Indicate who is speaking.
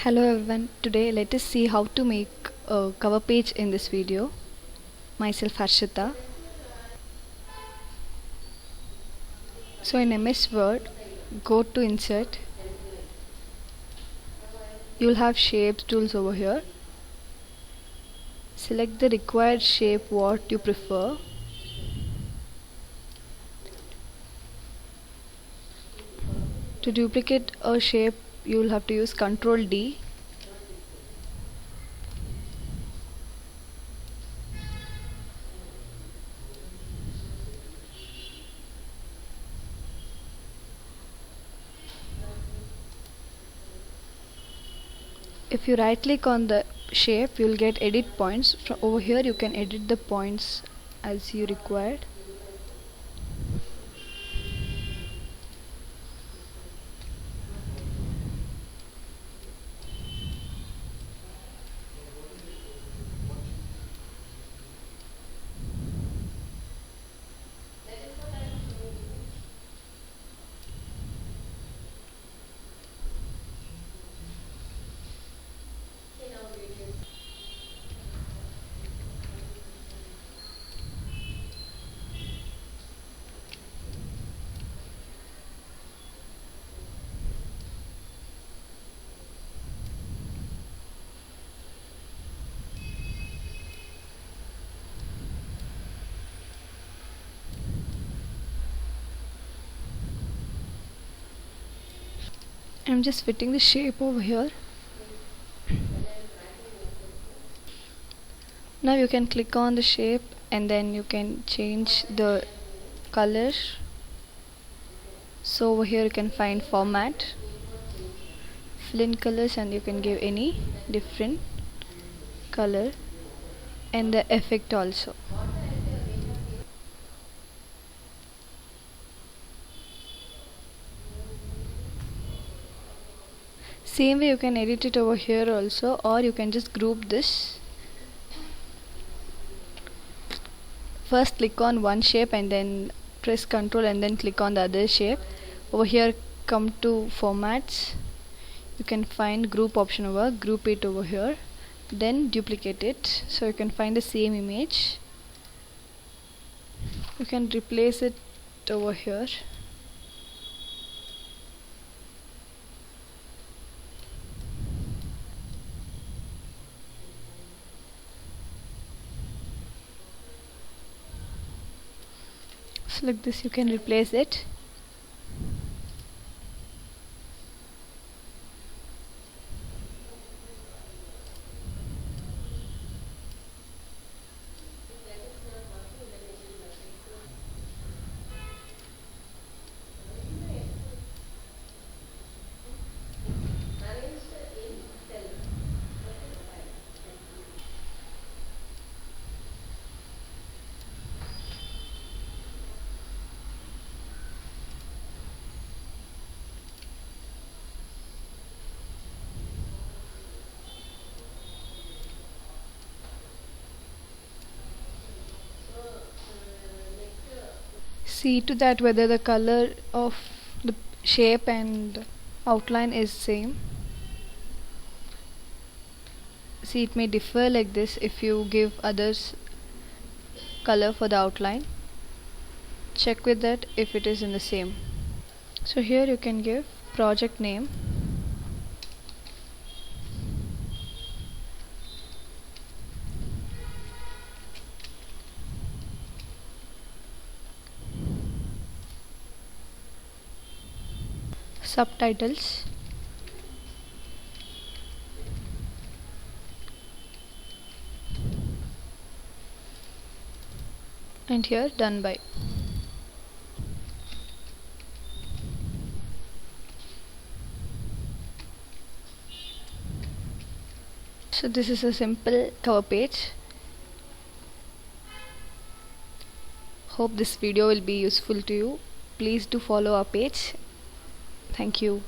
Speaker 1: Hello everyone, today let us see how to make a cover page in this video. Myself Harshita. So in MS Word, go to Insert. You will have Shapes tools over here. Select the required shape what you prefer. To duplicate a shape, you will have to use Ctrl D. If you right click on the shape, you will get edit points. From over here you can edit the points as you required. I'm just fitting the shape over here. Now you can click on the shape and then you can change the color. So over here you can find format, fill in colors, and you can give any different color and the effect also. Same way you can edit it over here also, or you can just group this. First click on one shape and then press Ctrl and then click on the other shape. Over here come to formats, you can find group option over, group it over here, then duplicate it so you can find the same image. You can replace it over here. So like this you can replace it. See to that whether the color of the shape and outline is same. See, it may differ like this if you give others color for the outline. Check with that if it is in the same. So here you can give project name. Subtitles, and here done by. So this is a simple cover page. Hope this video will be useful to you. Please do follow our page. Thank you.